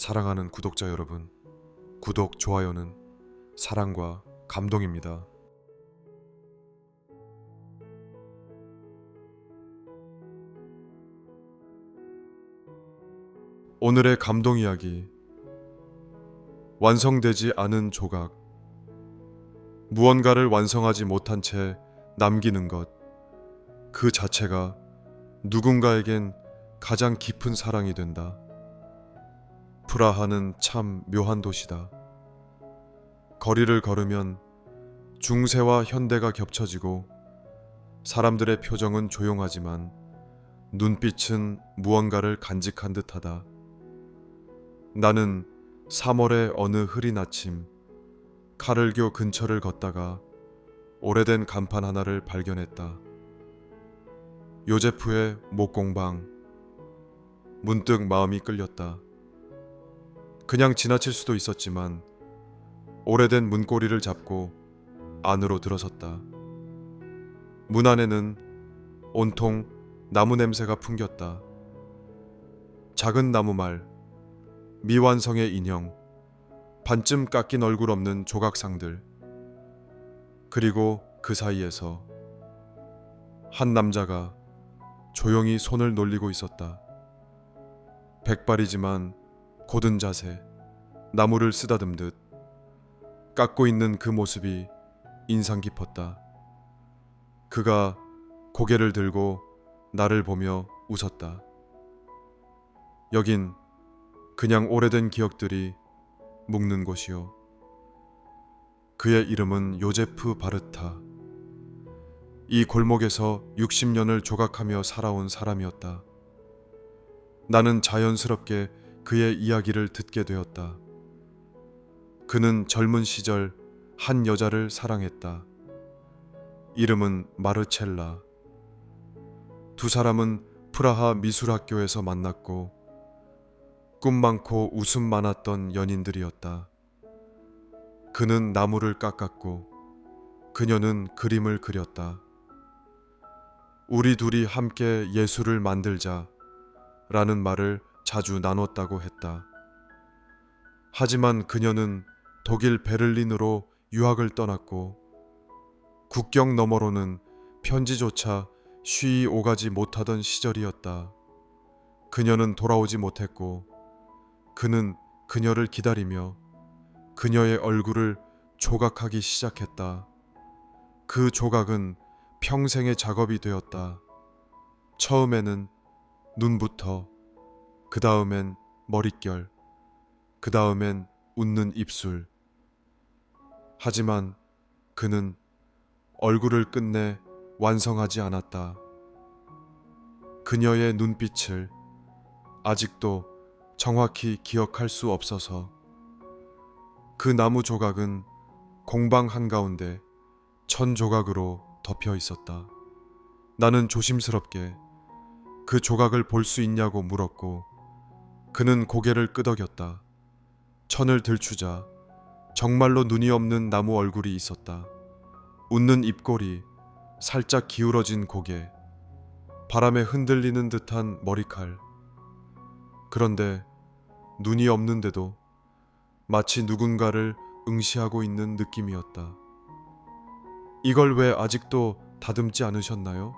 사랑하는 구독자 여러분, 구독, 좋아요는 사랑과 감동입니다. 오늘의 감동 이야기. 완성되지 않은 조각. 무언가를 완성하지 못한 채 남기는 것, 그 자체가 누군가에겐 가장 깊은 사랑이 된다. 프라하는 참 묘한 도시다. 거리를 걸으면 중세와 현대가 겹쳐지고 사람들의 표정은 조용하지만 눈빛은 무언가를 간직한 듯하다. 나는 3월의 어느 흐린 아침 카를교 근처를 걷다가 오래된 간판 하나를 발견했다. 요제프의 목공방. 문득 마음이 끌렸다. 그냥 지나칠 수도 있었지만 오래된 문고리를 잡고 안으로 들어섰다. 문 안에는 온통 나무 냄새가 풍겼다. 작은 나무말, 미완성의 인형, 반쯤 깎인 얼굴 없는 조각상들, 그리고 그 사이에서 한 남자가 조용히 손을 놀리고 있었다. 백발이지만 곧은 자세, 나무를 쓰다듬듯 깎고 있는 그 모습이 인상 깊었다. 그가 고개를 들고 나를 보며 웃었다. 여긴 그냥 오래된 기억들이 묵는 곳이요. 그의 이름은 요제프 바르타. 이 골목에서 60년을 조각하며 살아온 사람이었다. 나는 자연스럽게 그의 이야기를 듣게 되었다. 그는 젊은 시절 한 여자를 사랑했다. 이름은 마르첼라. 두 사람은 프라하 미술학교에서 만났고 꿈 많고 웃음 많았던 연인들이었다. 그는 나무를 깎았고 그녀는 그림을 그렸다. 우리 둘이 함께 예술을 만들자 라는 말을 자주 나눴다고 했다. 하지만 그녀는 독일 베를린으로 유학을 떠났고 국경 너머로는 편지조차 쉬이 오가지 못하던 시절이었다. 그녀는 돌아오지 못했고 그는 그녀를 기다리며 그녀의 얼굴을 조각하기 시작했다. 그 조각은 평생의 작업이 되었다. 처음에는 눈부터, 그 다음엔 머릿결, 그 다음엔 웃는 입술. 하지만 그는 얼굴을 끝내 완성하지 않았다. 그녀의 눈빛을 아직도 정확히 기억할 수 없어서 그 나무 조각은 공방 한가운데 1000조각으로 덮여 있었다. 나는 조심스럽게 그 조각을 볼 수 있냐고 물었고 그는 고개를 끄덕였다. 천을 들추자 정말로 눈이 없는 나무 얼굴이 있었다. 웃는 입꼬리, 살짝 기울어진 고개, 바람에 흔들리는 듯한 머리칼. 그런데 눈이 없는데도 마치 누군가를 응시하고 있는 느낌이었다. 이걸 왜 아직도 다듬지 않으셨나요?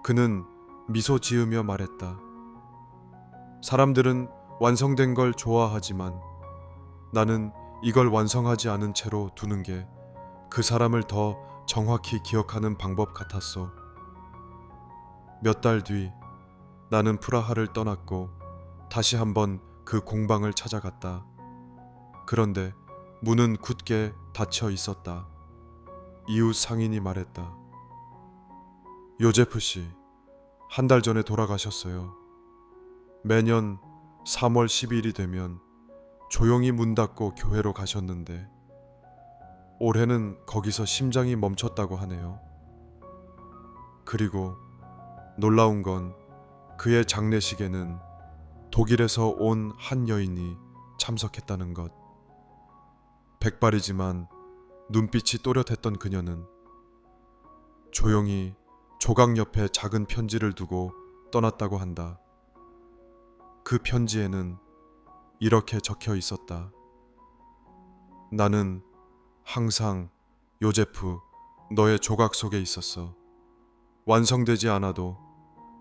그는 미소 지으며 말했다. 사람들은 완성된 걸 좋아하지만 나는 이걸 완성하지 않은 채로 두는 게 그 사람을 더 정확히 기억하는 방법 같았어. 몇 달 뒤 나는 프라하를 떠났고 다시 한번 그 공방을 찾아갔다. 그런데 문은 굳게 닫혀 있었다. 이웃 상인이 말했다. 요제프 씨, 한 달 전에 돌아가셨어요. 매년 3월 10일이 되면 조용히 문 닫고 교회로 가셨는데 올해는 거기서 심장이 멈췄다고 하네요. 그리고 놀라운 건 그의 장례식에는 독일에서 온 한 여인이 참석했다는 것. 백발이지만 눈빛이 또렷했던 그녀는 조용히 조각 옆에 작은 편지를 두고 떠났다고 한다. 그 편지에는 이렇게 적혀 있었다. 나는 항상 요제프 너의 조각 속에 있었어. 완성되지 않아도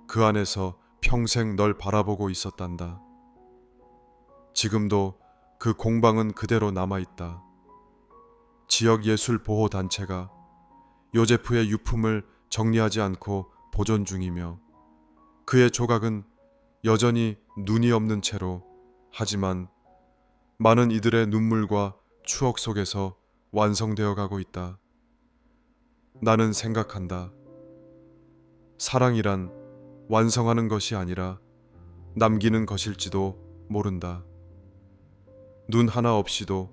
그 안에서 평생 널 바라보고 있었단다. 지금도 그 공방은 그대로 남아있다. 지역예술보호단체가 요제프의 유품을 정리하지 않고 보존 중이며 그의 조각은 여전히 눈이 없는 채로 하지만 많은 이들의 눈물과 추억 속에서 완성되어 가고 있다. 나는 생각한다. 사랑이란 완성하는 것이 아니라 남기는 것일지도 모른다. 눈 하나 없이도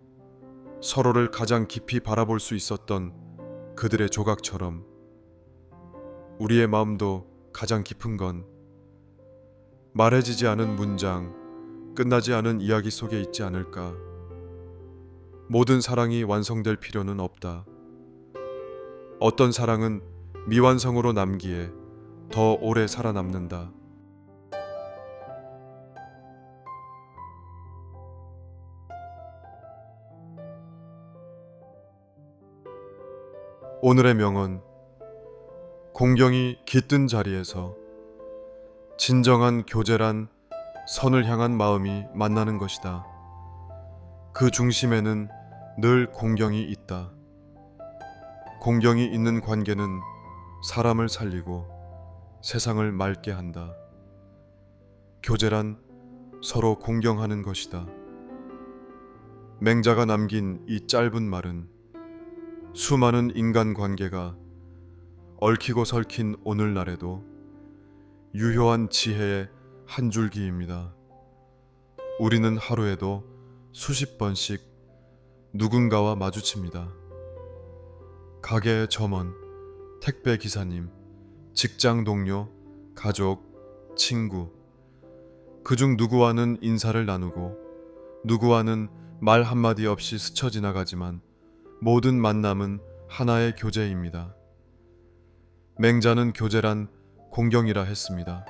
서로를 가장 깊이 바라볼 수 있었던 그들의 조각처럼 우리의 마음도 가장 깊은 건 말해지지 않은 문장, 끝나지 않은 이야기 속에 있지 않을까. 모든 사랑이 완성될 필요는 없다. 어떤 사랑은 미완성으로 남기에 더 오래 살아남는다. 오늘의 명언. 공경이 깃든 자리에서 진정한 교제란 선을 향한 마음이 만나는 것이다. 그 중심에는 늘 공경이 있다. 공경이 있는 관계는 사람을 살리고 세상을 맑게 한다. 교제란 서로 공경하는 것이다. 맹자가 남긴 이 짧은 말은 수많은 인간관계가 얽히고 설킨 오늘날에도 유효한 지혜의 한 줄기입니다. 우리는 하루에도 수십 번씩 누군가와 마주칩니다. 가게의 점원, 택배 기사님, 직장 동료, 가족, 친구. 그중 누구와는 인사를 나누고 누구와는 말 한마디 없이 스쳐 지나가지만 모든 만남은 하나의 교제입니다. 맹자는 교제란 공경이라 했습니다.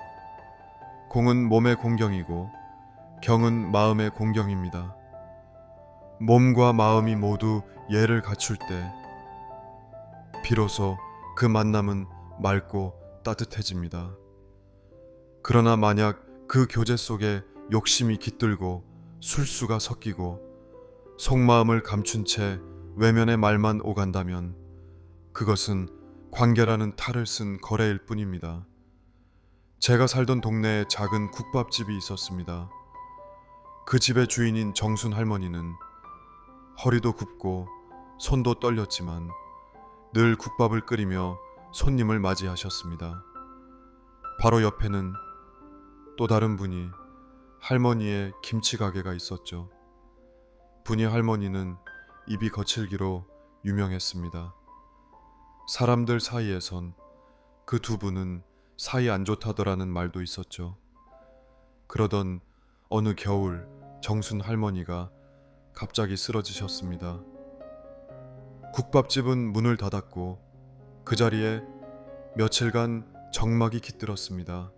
공은 몸의 공경이고 경은 마음의 공경입니다. 몸과 마음이 모두 예를 갖출 때 비로소 그 만남은 맑고 따뜻해집니다. 그러나 만약 그 교제 속에 욕심이 깃들고 술수가 섞이고 속마음을 감춘 채 외면의 말만 오간다면 그것은 관계라는 탈을 쓴 거래일 뿐입니다. 제가 살던 동네에 작은 국밥집이 있었습니다. 그 집의 주인인 정순 할머니는 허리도 굽고 손도 떨렸지만 늘 국밥을 끓이며 손님을 맞이하셨습니다. 바로 옆에는 또 다른 분이 할머니의 김치 가게가 있었죠. 분이 할머니는 입이 거칠기로 유명했습니다. 사람들 사이에선 그 두 분은 사이 안 좋다더라는 말도 있었죠. 그러던 어느 겨울 정순 할머니가 갑자기 쓰러지셨습니다. 국밥집은 문을 닫았고 그 자리에 며칠간 정막이 깃들었습니다.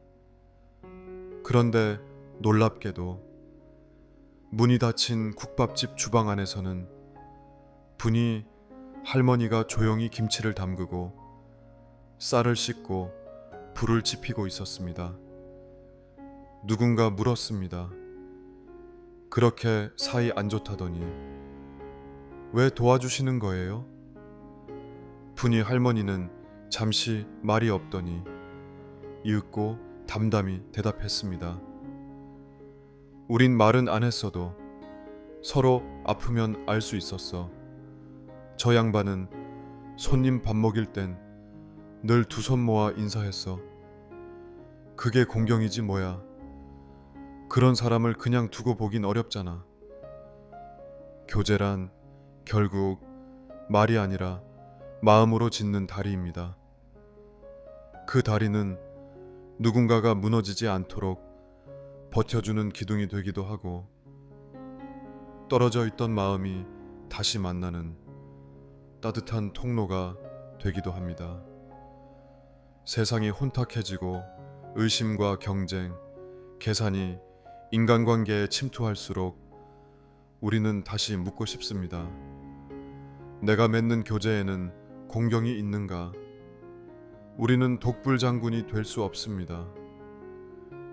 그런데 놀랍게도 문이 닫힌 국밥집 주방 안에서는 분이 할머니가 조용히 김치를 담그고 쌀을 씻고 불을 지피고 있었습니다. 누군가 물었습니다. 그렇게 사이 안 좋다더니 왜 도와주시는 거예요? 분이 할머니는 잠시 말이 없더니 이윽고 담담히 대답했습니다. 우린 말은 안 했어도 서로 아프면 알 수 있었어. 저 양반은 손님 밥 먹일 땐 늘 두 손 모아 인사했어. 그게 공경이지 뭐야. 그런 사람을 그냥 두고 보긴 어렵잖아. 교제란 결국 말이 아니라 마음으로 짓는 다리입니다. 그 다리는 누군가가 무너지지 않도록 버텨주는 기둥이 되기도 하고 떨어져 있던 마음이 다시 만나는 따뜻한 통로가 되기도 합니다. 세상이 혼탁해지고 의심과 경쟁, 계산이 인간관계에 침투할수록 우리는 다시 묻고 싶습니다. 내가 맺는 교제에는 공경이 있는가? 우리는 독불 장군이 될 수 없습니다.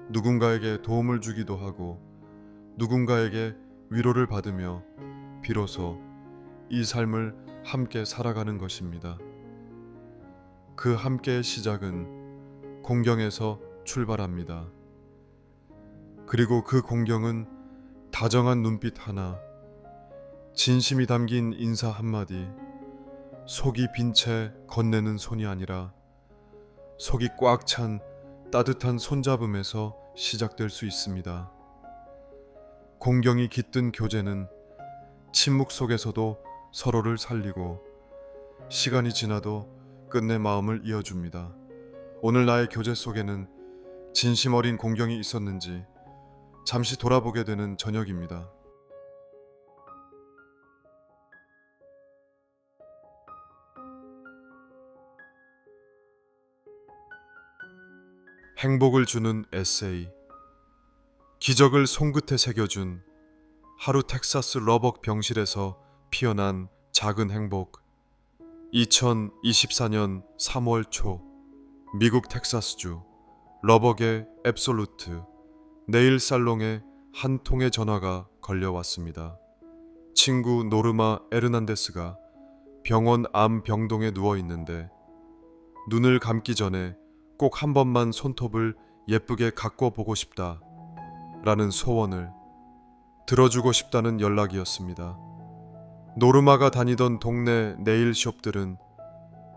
누군가에게 도움을 주기도 하고 누군가에게 위로를 받으며 비로소 이 삶을 함께 살아가는 것입니다. 그 함께의 시작은 공경에서 출발합니다. 그리고 그 공경은 다정한 눈빛 하나, 진심이 담긴 인사 한마디, 속이 빈 채 건네는 손이 아니라 속이 꽉 찬 따뜻한 손잡음에서 시작될 수 있습니다. 공경이 깃든 교제는 침묵 속에서도 서로를 살리고 시간이 지나도 끝내 마음을 이어줍니다. 오늘 나의 교제 속에는 진심 어린 공경이 있었는지 잠시 돌아보게 되는 저녁입니다. 행복을 주는 에세이. 기적을 손끝에 새겨준 하루 텍사스 러벅 병실에서 피어난 작은 행복. 2024년 3월 초 미국 텍사스주 러벅의 앱솔루트 네일 살롱에 한 통의 전화가 걸려왔습니다. 친구 노르마 에르난데스가 병원 암 병동에 누워 있는데 눈을 감기 전에 꼭 한 번만 손톱을 예쁘게 가꿔 보고 싶다 라는 소원을 들어주고 싶다는 연락이었습니다. 노르마가 다니던 동네 네일숍들은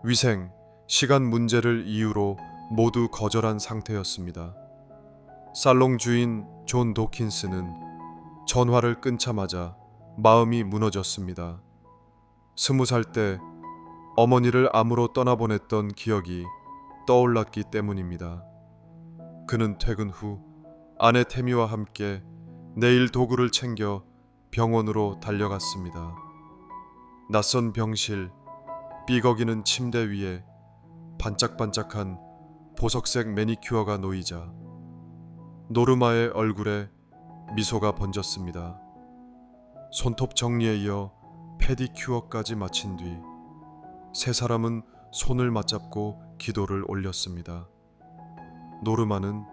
위생, 시간 문제를 이유로 모두 거절한 상태였습니다. 살롱 주인 존 도킨스는 전화를 끊자마자 마음이 무너졌습니다. 20살 때 어머니를 암으로 떠나보냈던 기억이 떠올랐기 때문입니다. 그는 퇴근 후 아내 태미와 함께 네일 도구를 챙겨 병원으로 달려갔습니다. 낯선 병실, 삐걱이는 침대 위에 반짝반짝한 보석색 매니큐어가 놓이자 노르마의 얼굴에 미소가 번졌습니다. 손톱 정리에 이어 페디큐어까지 마친 뒤 세 사람은 손을 맞잡고 기도를 올렸습니다. 노르마는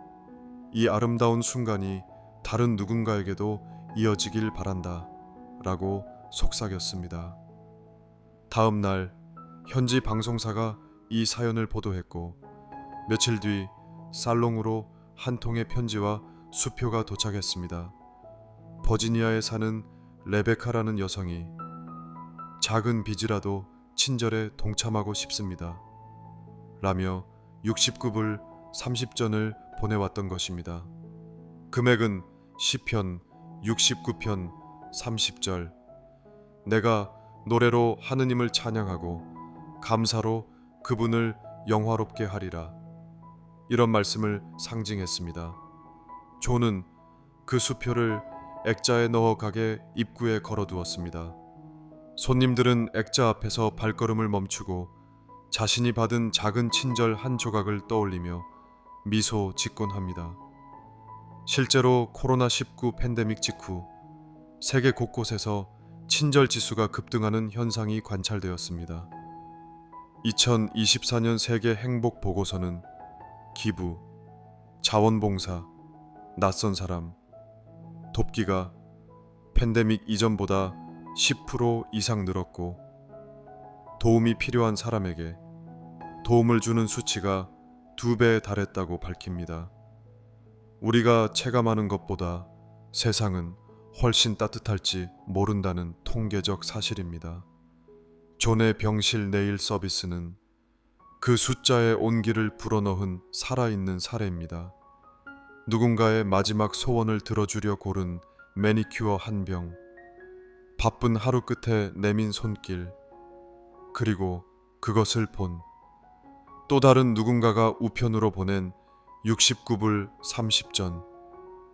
이 아름다운 순간이 다른 누군가에게도 이어지길 바란다 라고 속삭였습니다. 다음 날 현지 방송사가 이 사연을 보도했고 며칠 뒤 살롱으로 한 통의 편지와 수표가 도착했습니다. 버지니아에 사는 레베카라는 여성이 작은 빚이라도 친절에 동참하고 싶습니다 라며 69불 30전을 보내왔던 것입니다. 금액은 시편 69편 30절. 내가 노래로 하느님을 찬양하고 감사로 그분을 영화롭게 하리라. 이런 말씀을 상징했습니다. 존은 그 수표를 액자에 넣어 가게 입구에 걸어두었습니다. 손님들은 액자 앞에서 발걸음을 멈추고 자신이 받은 작은 친절 한 조각을 떠올리며 미소 짓곤 합니다. 실제로 코로나19 팬데믹 직후 세계 곳곳에서 친절 지수가 급등하는 현상이 관찰되었습니다. 2024년 세계 행복 보고서는 기부, 자원봉사, 낯선 사람, 돕기가 팬데믹 이전보다 10% 이상 늘었고 도움이 필요한 사람에게 도움을 주는 수치가 2배에 달했다고 밝힙니다. 우리가 체감하는 것보다 세상은 훨씬 따뜻할지 모른다는 통계적 사실입니다. 존의 병실 네일 서비스는 그 숫자의 온기를 불어넣은 살아있는 사례입니다. 누군가의 마지막 소원을 들어주려 고른 매니큐어 한 병, 바쁜 하루 끝에 내민 손길, 그리고 그것을 본 또 다른 누군가가 우편으로 보낸 69불 30전.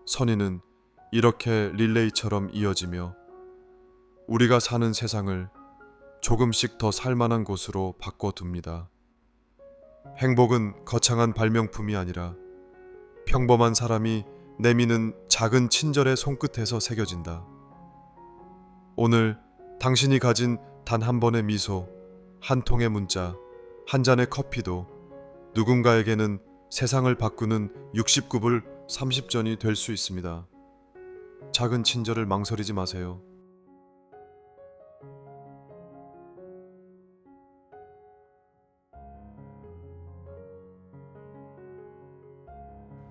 선의는 이렇게 릴레이처럼 이어지며 우리가 사는 세상을 조금씩 더 살만한 곳으로 바꿔둡니다. 행복은 거창한 발명품이 아니라 평범한 사람이 내미는 작은 친절의 손끝에서 새겨진다. 오늘 당신이 가진 단 한 번의 미소, 한 통의 문자, 한 잔의 커피도 누군가에게는 세상을 바꾸는 69불 30전이 될 수 있습니다. 작은 친절을 망설이지 마세요.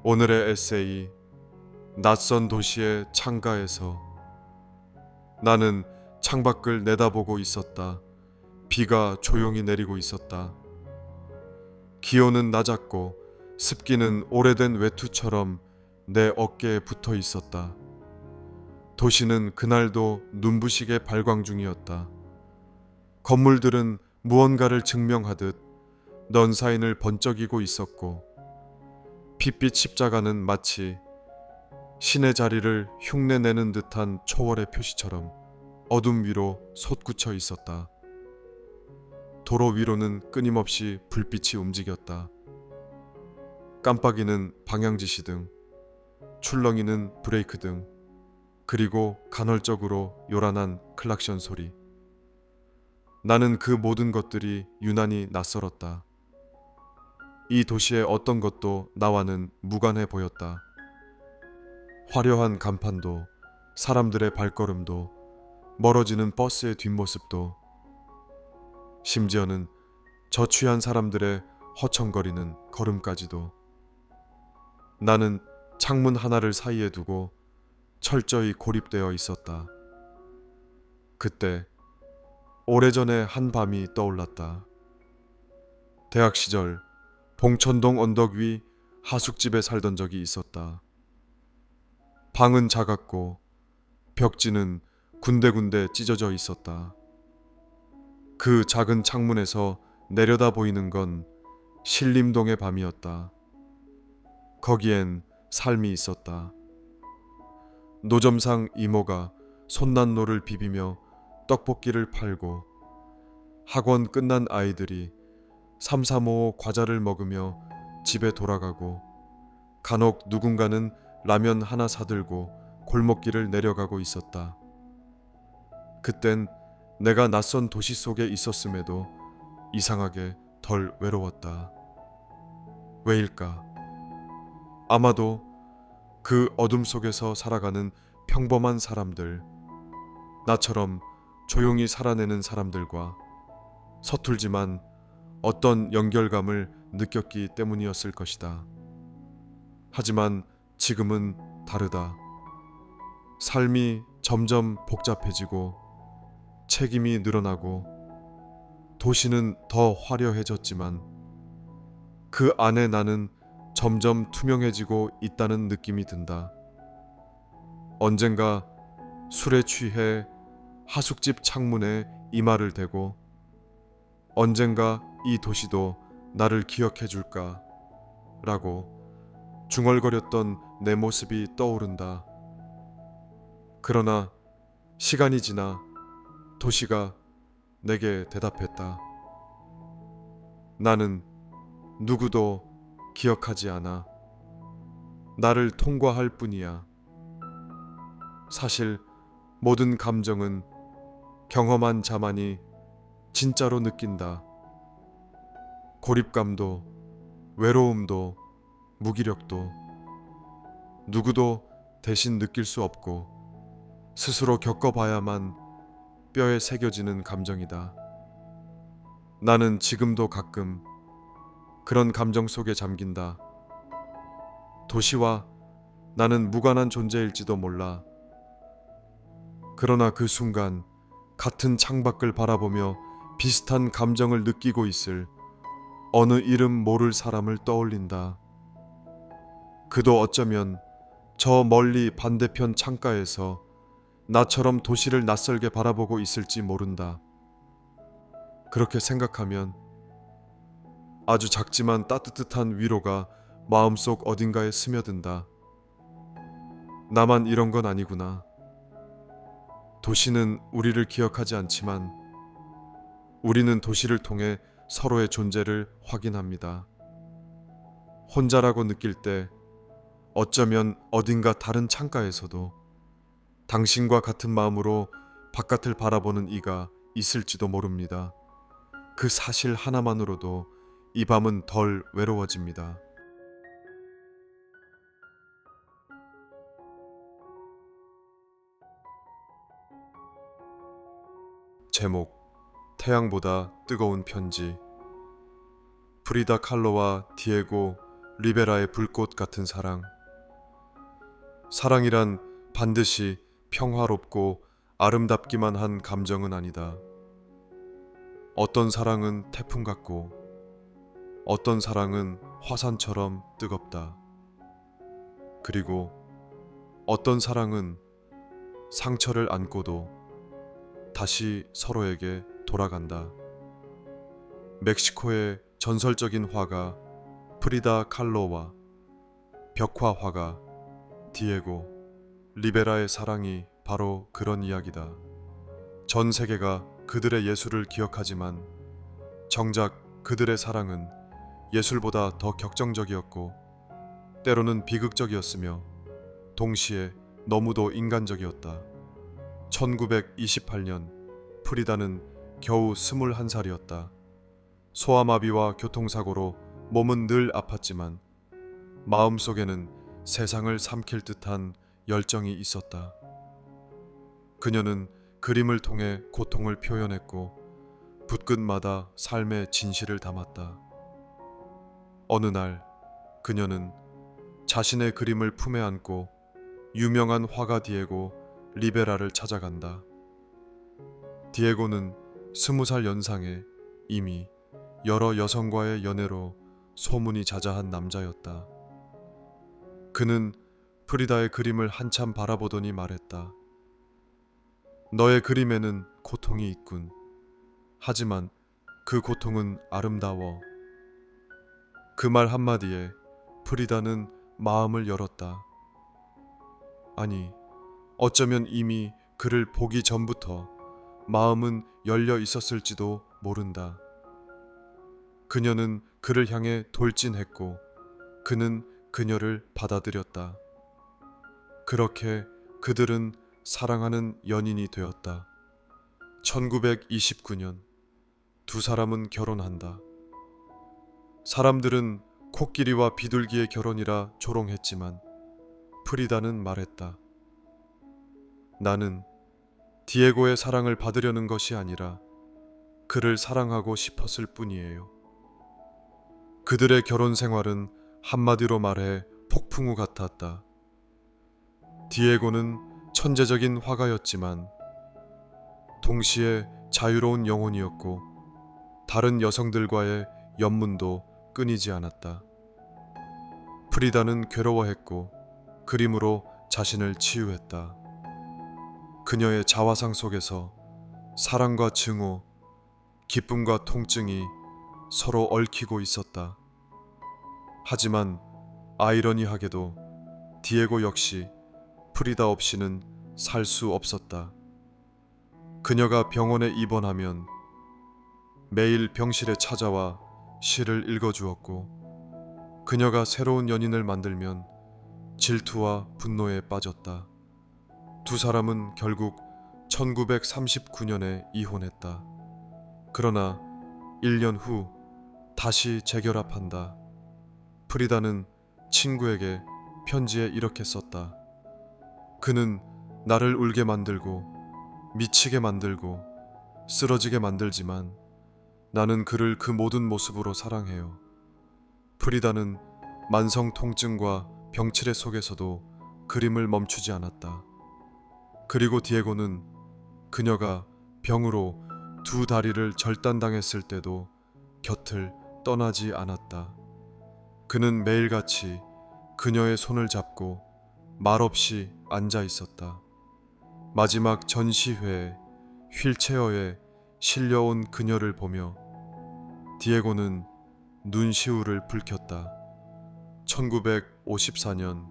오늘의 에세이, 낯선 도시의 창가에서. 나는 창밖을 내다보고 있었다. 비가 조용히 내리고 있었다. 기온은 낮았고 습기는 오래된 외투처럼 내 어깨에 붙어 있었다. 도시는 그날도 눈부시게 발광 중이었다. 건물들은 무언가를 증명하듯 넌 사인을 번쩍이고 있었고, 핏빛 십자가는 마치 신의 자리를 흉내내는 듯한 초월의 표시처럼 어둠 위로 솟구쳐 있었다. 도로 위로는 끊임없이 불빛이 움직였다. 깜빡이는 방향지시 등, 출렁이는 브레이크 등, 그리고 간헐적으로 요란한 클락션 소리. 나는 그 모든 것들이 유난히 낯설었다. 이 도시의 어떤 것도 나와는 무관해 보였다. 화려한 간판도, 사람들의 발걸음도, 멀어지는 버스의 뒷모습도, 심지어는 저취한 사람들의 허청거리는 걸음까지도. 나는 창문 하나를 사이에 두고 철저히 고립되어 있었다. 그때 오래전의 한 밤이 떠올랐다. 대학 시절 봉천동 언덕 위 하숙집에 살던 적이 있었다. 방은 작았고 벽지는 군데군데 찢어져 있었다. 그 작은 창문에서 내려다 보이는 건 신림동의 밤이었다. 거기엔 삶이 있었다. 노점상 이모가 손난로를 비비며 떡볶이를 팔고, 학원 끝난 아이들이 삼삼오오 과자를 먹으며 집에 돌아가고, 간혹 누군가는 라면 하나 사들고 골목길을 내려가고 있었다. 그땐 내가 낯선 도시 속에 있었음에도 이상하게 덜 외로웠다. 왜일까? 아마도 그 어둠 속에서 살아가는 평범한 사람들, 나처럼 조용히 살아내는 사람들과 서툴지만 어떤 연결감을 느꼈기 때문이었을 것이다. 하지만 지금은 다르다. 삶이 점점 복잡해지고 책임이 늘어나고 도시는 더 화려해졌지만 그 안에 나는 점점 투명해지고 있다는 느낌이 든다. 언젠가 술에 취해 하숙집 창문에 이마를 대고 언젠가 이 도시도 나를 기억해 줄까 라고 중얼거렸던 내 모습이 떠오른다. 그러나 시간이 지나 도시가 내게 대답했다. 나는 누구도 기억하지 않아. 나를 통과할 뿐이야. 사실 모든 감정은 경험한 자만이 진짜로 느낀다. 고립감도, 외로움도, 무기력도 누구도 대신 느낄 수 없고 스스로 겪어봐야만 뼈에 새겨지는 감정이다. 나는 지금도 가끔 그런 감정 속에 잠긴다. 도시와 나는 무관한 존재일지도 몰라. 그러나 그 순간 같은 창밖을 바라보며 비슷한 감정을 느끼고 있을 어느 이름 모를 사람을 떠올린다. 그도 어쩌면 저 멀리 반대편 창가에서 나처럼 도시를 낯설게 바라보고 있을지 모른다. 그렇게 생각하면 아주 작지만 따뜻한 위로가 마음속 어딘가에 스며든다. 나만 이런 건 아니구나. 도시는 우리를 기억하지 않지만 우리는 도시를 통해 서로의 존재를 확인합니다. 혼자라고 느낄 때 어쩌면 어딘가 다른 창가에서도 당신과 같은 마음으로 바깥을 바라보는 이가 있을지도 모릅니다. 그 사실 하나만으로도 이 밤은 덜 외로워집니다. 제목: 태양보다 뜨거운 편지. 프리다 칼로와 디에고 리베라의 불꽃 같은 사랑. 사랑이란 반드시 평화롭고 아름답기만 한 감정은 아니다. 어떤 사랑은 태풍 같고 어떤 사랑은 화산처럼 뜨겁다. 그리고 어떤 사랑은 상처를 안고도 다시 서로에게 돌아간다. 멕시코의 전설적인 화가 프리다 칼로와 벽화 화가 디에고 리베라의 사랑이 바로 그런 이야기다. 전 세계가 그들의 예술을 기억하지만 정작 그들의 사랑은 예술보다 더 격정적이었고 때로는 비극적이었으며 동시에 너무도 인간적이었다. 1928년 프리다는 겨우 21살이었다. 소아마비와 교통사고로 몸은 늘 아팠지만 마음속에는 세상을 삼킬 듯한 열정이 있었다. 그녀는 그림을 통해 고통을 표현했고 붓끝마다 삶의 진실을 담았다. 어느 날 그녀는 자신의 그림을 품에 안고 유명한 화가 디에고 리베라를 찾아간다. 디에고는 20살 연상에 이미 여러 여성과의 연애로 소문이 자자한 남자였다. 그는 프리다의 그림을 한참 바라보더니 말했다. 너의 그림에는 고통이 있군. 하지만 그 고통은 아름다워. 그 말 한마디에 프리다는 마음을 열었다. 아니, 어쩌면 이미 그를 보기 전부터 마음은 열려 있었을지도 모른다. 그녀는 그를 향해 돌진했고 그는 그녀를 받아들였다. 그렇게 그들은 사랑하는 연인이 되었다. 1929년 두 사람은 결혼한다. 사람들은 코끼리와 비둘기의 결혼이라 조롱했지만 프리다는 말했다. 나는 디에고의 사랑을 받으려는 것이 아니라 그를 사랑하고 싶었을 뿐이에요. 그들의 결혼 생활은 한마디로 말해 폭풍우 같았다. 디에고는 천재적인 화가였지만 동시에 자유로운 영혼이었고 다른 여성들과의 연문도 끊이지 않았다. 프리다는 괴로워했고 그림으로 자신을 치유했다. 그녀의 자화상 속에서 사랑과 증오, 기쁨과 통증이 서로 얽히고 있었다. 하지만 아이러니하게도 디에고 역시 프리다 없이는 살 수 없었다. 그녀가 병원에 입원하면 매일 병실에 찾아와 시를 읽어주었고 그녀가 새로운 연인을 만들면 질투와 분노에 빠졌다. 두 사람은 결국 1939년에 이혼했다. 그러나 1년 후 다시 재결합한다. 프리다는 친구에게 편지에 이렇게 썼다. 그는 나를 울게 만들고 미치게 만들고 쓰러지게 만들지만 나는 그를 그 모든 모습으로 사랑해요. 프리다는 만성 통증과 병치레 속에서도 그림을 멈추지 않았다. 그리고 디에고는 그녀가 병으로 두 다리를 절단당했을 때도 곁을 떠나지 않았다. 그는 매일같이 그녀의 손을 잡고 말없이 앉아 있었다. 마지막 전시회에 휠체어에 실려온 그녀를 보며 디에고는 눈시울을 붉혔다. 1954년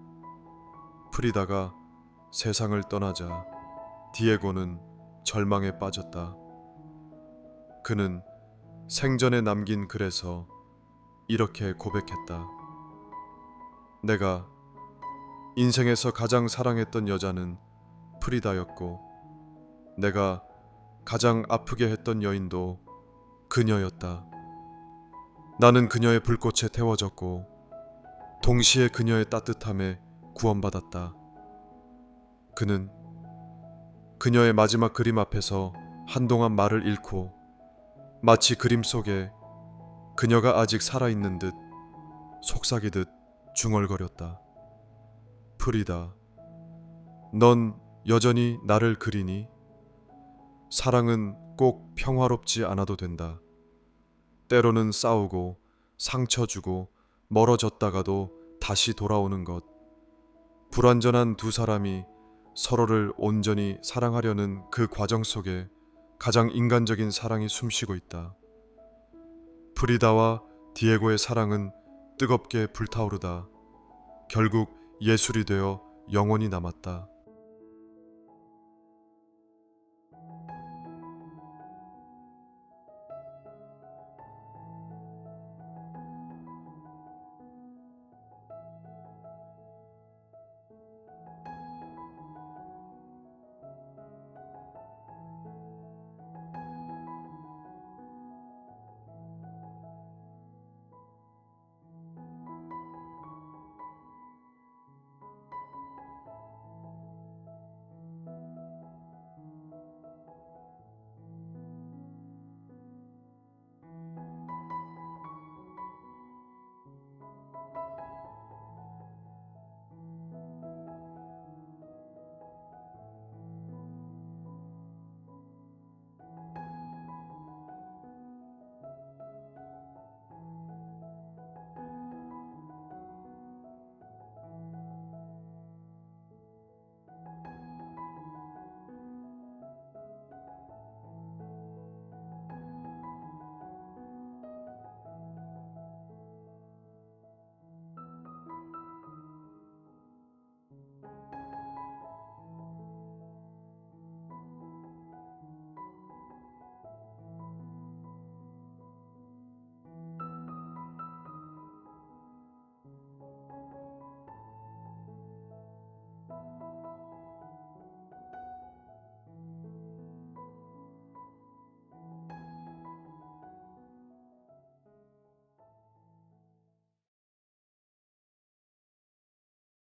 프리다가 세상을 떠나자 디에고는 절망에 빠졌다. 그는 생전에 남긴 글에서 이렇게 고백했다. 내가 인생에서 가장 사랑했던 여자는 프리다였고 내가 가장 아프게 했던 여인도 그녀였다. 나는 그녀의 불꽃에 태워졌고 동시에 그녀의 따뜻함에 구원받았다. 그는 그녀의 마지막 그림 앞에서 한동안 말을 잃고 마치 그림 속에 그녀가 아직 살아있는 듯 속삭이듯 중얼거렸다. 프리다, 넌 여전히 나를 그리니? 사랑은 꼭 평화롭지 않아도 된다. 때로는 싸우고 상처 주고 멀어졌다가도 다시 돌아오는 것. 불완전한 두 사람이 서로를 온전히 사랑하려는 그 과정 속에 가장 인간적인 사랑이 숨쉬고 있다. 프리다와 디에고의 사랑은 뜨겁게 불타오르다 결국 예술이 되어 영원히 남았다.